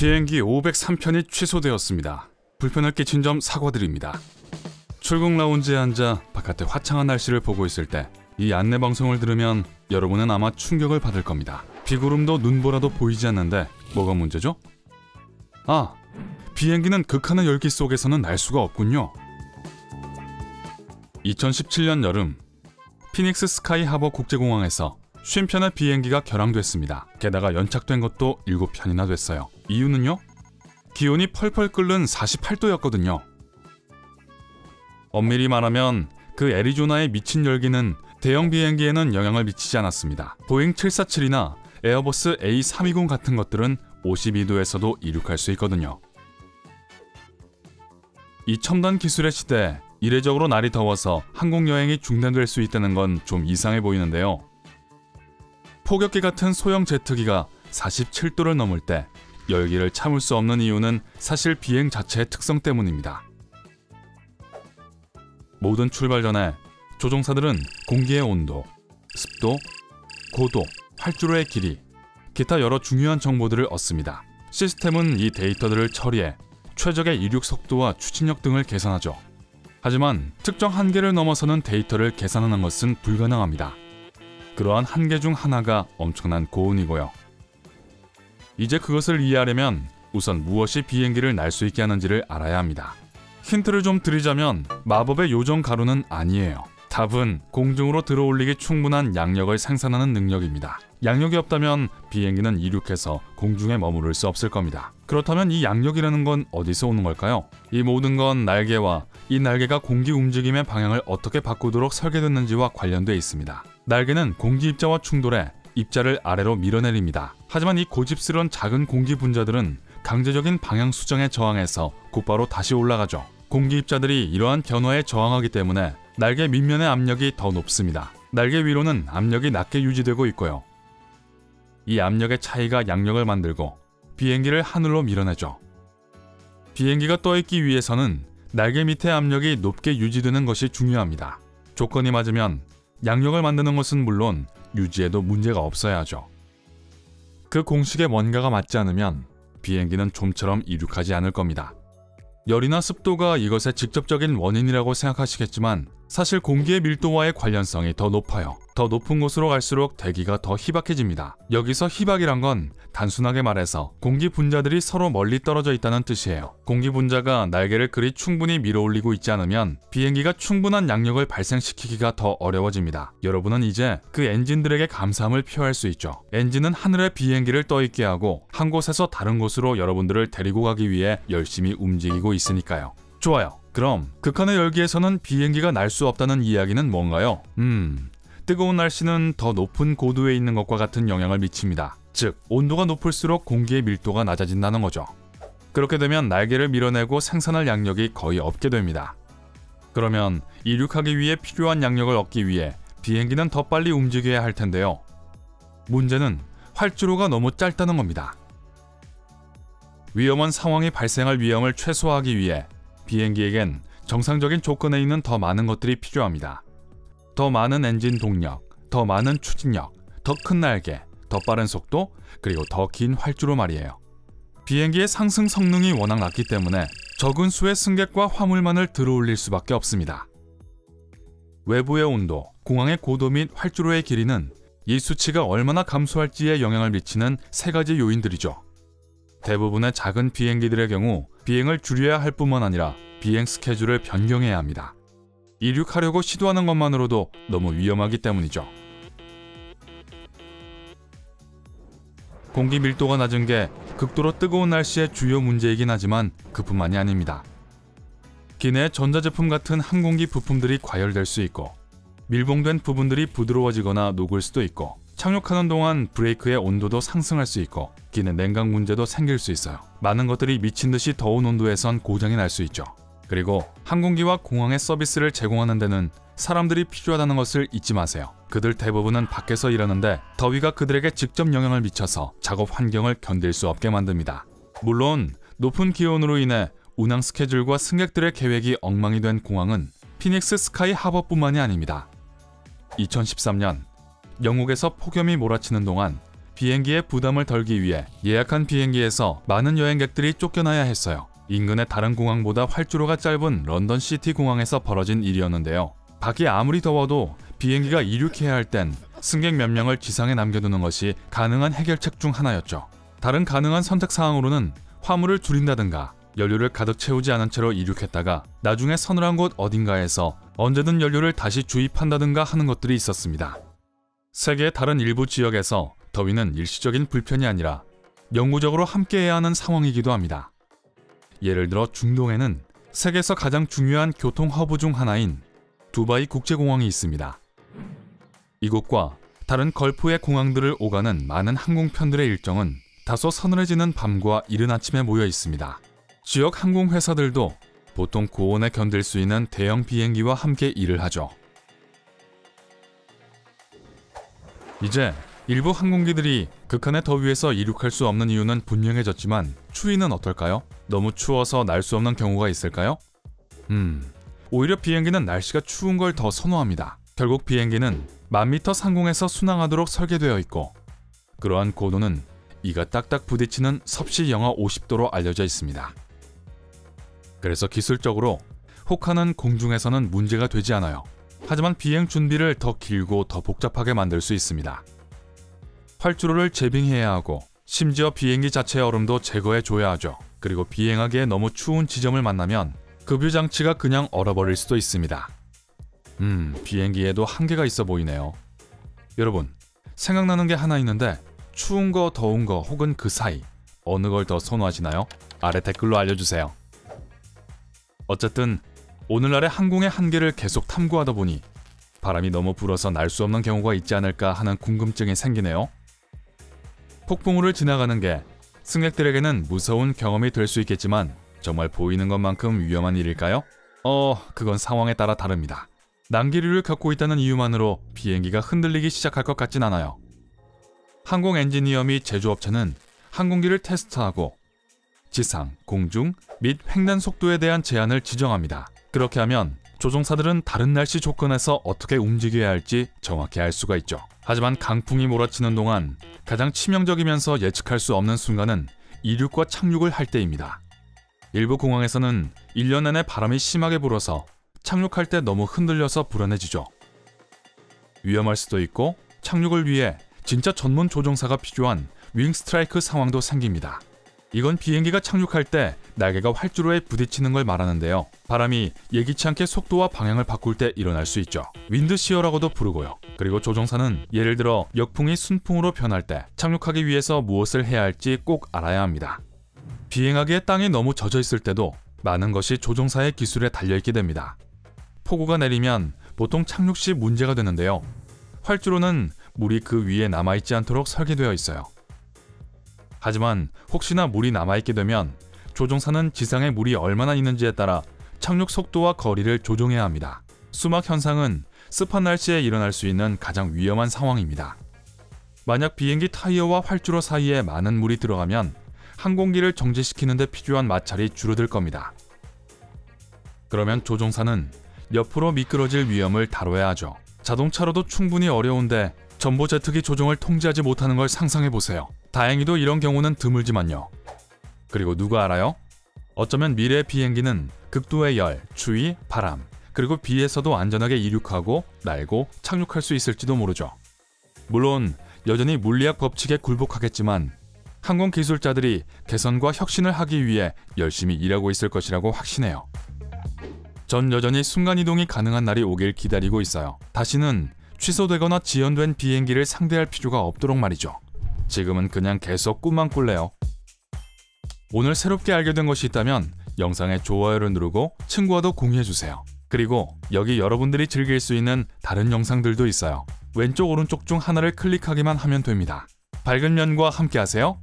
비행기 503편이 취소되었습니다. 불편을 끼친 점 사과드립니다. 출국 라운지에 앉아 바깥의 화창한 날씨를 보고 있을 때 이 안내방송을 들으면 여러분은 아마 충격을 받을 겁니다. 비구름도 눈보라도 보이지 않는데 뭐가 문제죠? 아, 비행기는 극한의 열기 속에서는 날 수가 없군요. 2017년 여름, 피닉스 스카이 하버 국제공항에서 50편의 비행기가 결항됐습니다. 게다가 연착된 것도 7편이나 됐어요. 이유는요? 기온이 펄펄 끓는 48도였거든요. 엄밀히 말하면 그 애리조나의 미친 열기는 대형 비행기에는 영향을 미치지 않았습니다. 보잉 747이나 에어버스 A320 같은 것들은 52도에서도 이륙할 수 있거든요. 이 첨단 기술의 시대에 이례적으로 날이 더워서 항공여행이 중단될 수 있다는 건 좀 이상해 보이는데요. 폭격기 같은 소형 제트기가 47도를 넘을 때 열기를 참을 수 없는 이유는 사실 비행 자체의 특성 때문입니다. 모든 출발 전에 조종사들은 공기의 온도, 습도, 고도, 활주로의 길이, 기타 여러 중요한 정보들을 얻습니다. 시스템은 이 데이터들을 처리해 최적의 이륙 속도와 추진력 등을 계산하죠. 하지만 특정 한계를 넘어서는 데이터를 계산하는 것은 불가능합니다. 그러한 한계 중 하나가 엄청난 고온이고요. 이제 그것을 이해하려면 우선 무엇이 비행기를 날 수 있게 하는지를 알아야 합니다. 힌트를 좀 드리자면 마법의 요정 가루는 아니에요. 답은 공중으로 들어올리기 충분한 양력을 생산하는 능력입니다. 양력이 없다면 비행기는 이륙해서 공중에 머무를 수 없을 겁니다. 그렇다면 이 양력이라는 건 어디서 오는 걸까요? 이 모든 건 날개와 이 날개가 공기 움직임의 방향을 어떻게 바꾸도록 설계됐는지와 관련돼 있습니다. 날개는 공기 입자와 충돌해 입자를 아래로 밀어내립니다. 하지만 이 고집스러운 작은 공기 분자들은 강제적인 방향 수정에 저항해서 곧바로 다시 올라가죠. 공기 입자들이 이러한 변화에 저항하기 때문에 날개 밑면의 압력이 더 높습니다. 날개 위로는 압력이 낮게 유지되고 있고요. 이 압력의 차이가 양력을 만들고 비행기를 하늘로 밀어내죠. 비행기가 떠있기 위해서는 날개 밑의 압력이 높게 유지되는 것이 중요합니다. 조건이 맞으면 양력을 만드는 것은 물론 유지에도 문제가 없어야 하죠. 그 공식에 뭔가가 맞지 않으면 비행기는 좀처럼 이륙하지 않을 겁니다. 열이나 습도가 이것의 직접적인 원인이라고 생각하시겠지만 사실 공기의 밀도와의 관련성이 더 높아요. 더 높은 곳으로 갈수록 대기가 더 희박해집니다. 여기서 희박이란 건 단순하게 말해서 공기 분자들이 서로 멀리 떨어져 있다는 뜻이에요. 공기 분자가 날개를 그리 충분히 밀어올리고 있지 않으면 비행기가 충분한 양력을 발생시키기가 더 어려워집니다. 여러분은 이제 그 엔진들에게 감사함을 표할 수 있죠. 엔진은 하늘에 비행기를 떠있게 하고 한 곳에서 다른 곳으로 여러분들을 데리고 가기 위해 열심히 움직이고 있으니까요. 좋아요. 그럼 극한의 열기에서는 비행기가 날 수 없다는 이야기는 뭔가요? 뜨거운 날씨는 더 높은 고도에 있는 것과 같은 영향을 미칩니다. 즉, 온도가 높을수록 공기의 밀도가 낮아진다는 거죠. 그렇게 되면 날개를 밀어내고 생산할 양력이 거의 없게 됩니다. 그러면 이륙하기 위해 필요한 양력을 얻기 위해 비행기는 더 빨리 움직여야 할 텐데요. 문제는 활주로가 너무 짧다는 겁니다. 위험한 상황이 발생할 위험을 최소화하기 위해 비행기에겐 정상적인 조건에 있는 더 많은 것들이 필요합니다. 더 많은 엔진 동력, 더 많은 추진력, 더 큰 날개, 더 빠른 속도, 그리고 더 긴 활주로 말이에요. 비행기의 상승 성능이 워낙 낮기 때문에 적은 수의 승객과 화물만을 들어올릴 수밖에 없습니다. 외부의 온도, 공항의 고도 및 활주로의 길이는 이 수치가 얼마나 감소할지에 영향을 미치는 세 가지 요인들이죠. 대부분의 작은 비행기들의 경우 비행을 줄여야 할 뿐만 아니라 비행 스케줄을 변경해야 합니다. 이륙하려고 시도하는 것만으로도 너무 위험하기 때문이죠. 공기 밀도가 낮은 게 극도로 뜨거운 날씨의 주요 문제이긴 하지만 그뿐만이 아닙니다. 기내에 전자제품 같은 항공기 부품들이 과열될 수 있고 밀봉된 부분들이 부드러워지거나 녹을 수도 있고 착륙하는 동안 브레이크의 온도도 상승할 수 있고 기내 냉각 문제도 생길 수 있어요. 많은 것들이 미친 듯이 더운 온도에선 고장이 날 수 있죠. 그리고 항공기와 공항의 서비스를 제공하는 데는 사람들이 필요하다는 것을 잊지 마세요. 그들 대부분은 밖에서 일하는데 더위가 그들에게 직접 영향을 미쳐서 작업 환경을 견딜 수 없게 만듭니다. 물론 높은 기온으로 인해 운항 스케줄과 승객들의 계획이 엉망이 된 공항은 피닉스 스카이 하버뿐만이 아닙니다. 2013년 영국에서 폭염이 몰아치는 동안 비행기의 부담을 덜기 위해 예약한 비행기에서 많은 여행객들이 쫓겨나야 했어요. 인근의 다른 공항보다 활주로가 짧은 런던 시티 공항에서 벌어진 일이었는데요. 밖이 아무리 더워도 비행기가 이륙해야 할 땐 승객 몇 명을 지상에 남겨두는 것이 가능한 해결책 중 하나였죠. 다른 가능한 선택 사항으로는 화물을 줄인다든가 연료를 가득 채우지 않은 채로 이륙했다가 나중에 서늘한 곳 어딘가에서 언제든 연료를 다시 주입한다든가 하는 것들이 있었습니다. 세계의 다른 일부 지역에서 더위는 일시적인 불편이 아니라 영구적으로 함께해야 하는 상황이기도 합니다. 예를 들어 중동에는 세계에서 가장 중요한 교통 허브 중 하나인 두바이 국제공항이 있습니다. 이곳과 다른 걸프의 공항들을 오가는 많은 항공편들의 일정은 다소 서늘해지는 밤과 이른 아침에 모여 있습니다. 지역 항공회사들도 보통 고온에 견딜 수 있는 대형 비행기와 함께 일을 하죠. 이제 일부 항공기들이 극한의 더위에서 이륙할 수 없는 이유는 분명해졌지만 추위는 어떨까요? 너무 추워서 날 수 없는 경우가 있을까요? 오히려 비행기는 날씨가 추운 걸 더 선호합니다. 결국 비행기는 1000m 상공에서 순항하도록 설계되어 있고 그러한 고도는 이가 딱딱 부딪히는 섭씨 영하 50도로 알려져 있습니다. 그래서 기술적으로 혹하는 공중에서는 문제가 되지 않아요. 하지만 비행 준비를 더 길고 더 복잡하게 만들 수 있습니다. 활주로를 재빙해야 하고 심지어 비행기 자체의 얼음도 제거해줘야 하죠. 그리고 비행하기에 너무 추운 지점을 만나면 급유 장치가 그냥 얼어버릴 수도 있습니다. 비행기에도 한계가 있어 보이네요. 여러분, 생각나는 게 하나 있는데 추운 거, 더운 거 혹은 그 사이 어느 걸 더 선호하시나요? 아래 댓글로 알려주세요. 어쨌든 오늘날의 항공의 한계를 계속 탐구하다 보니 바람이 너무 불어서 날 수 없는 경우가 있지 않을까 하는 궁금증이 생기네요. 폭풍우를 지나가는 게 승객들에게는 무서운 경험이 될 수 있겠지만 정말 보이는 것만큼 위험한 일일까요? 그건 상황에 따라 다릅니다. 난기류를 겪고 있다는 이유만으로 비행기가 흔들리기 시작할 것 같진 않아요. 항공 엔지니어 및 제조업체는 항공기를 테스트하고 지상, 공중 및 횡단 속도에 대한 제한을 지정합니다. 그렇게 하면 조종사들은 다른 날씨 조건에서 어떻게 움직여야 할지 정확히 알 수가 있죠. 하지만 강풍이 몰아치는 동안 가장 치명적이면서 예측할 수 없는 순간은 이륙과 착륙을 할 때입니다. 일부 공항에서는 1년 내내 바람이 심하게 불어서 착륙할 때 너무 흔들려서 불안해지죠. 위험할 수도 있고 착륙을 위해 진짜 전문 조종사가 필요한 윙 스트라이크 상황도 생깁니다. 이건 비행기가 착륙할 때 날개가 활주로에 부딪히는 걸 말하는데요. 바람이 예기치 않게 속도와 방향을 바꿀 때 일어날 수 있죠. 윈드시어라고도 부르고요. 그리고 조종사는 예를 들어 역풍이 순풍으로 변할 때 착륙하기 위해서 무엇을 해야 할지 꼭 알아야 합니다. 비행하기에 땅이 너무 젖어 있을 때도 많은 것이 조종사의 기술에 달려있게 됩니다. 폭우가 내리면 보통 착륙 시 문제가 되는데요. 활주로는 물이 그 위에 남아있지 않도록 설계되어 있어요. 하지만 혹시나 물이 남아있게 되면 조종사는 지상에 물이 얼마나 있는지에 따라 착륙 속도와 거리를 조종해야 합니다. 수막 현상은 습한 날씨에 일어날 수 있는 가장 위험한 상황입니다. 만약 비행기 타이어와 활주로 사이에 많은 물이 들어가면 항공기를 정지시키는 데 필요한 마찰이 줄어들 겁니다. 그러면 조종사는 옆으로 미끄러질 위험을 다뤄야 하죠. 자동차로도 충분히 어려운데 전보 제트기 조종을 통제하지 못하는 걸 상상해보세요. 다행히도 이런 경우는 드물지만요. 그리고 누가 알아요? 어쩌면 미래의 비행기는 극도의 열, 추위, 바람, 그리고 비에서도 안전하게 이륙하고 날고 착륙할 수 있을지도 모르죠. 물론 여전히 물리학 법칙에 굴복하겠지만 항공 기술자들이 개선과 혁신을 하기 위해 열심히 일하고 있을 것이라고 확신해요. 전 여전히 순간이동이 가능한 날이 오길 기다리고 있어요. 다시는 취소되거나 지연된 비행기를 상대할 필요가 없도록 말이죠. 지금은 그냥 계속 꿈만 꿀래요. 오늘 새롭게 알게 된 것이 있다면 영상에 좋아요를 누르고 친구와도 공유해주세요. 그리고 여기 여러분들이 즐길 수 있는 다른 영상들도 있어요. 왼쪽 오른쪽 중 하나를 클릭하기만 하면 됩니다. 밝은 면과 함께 하세요.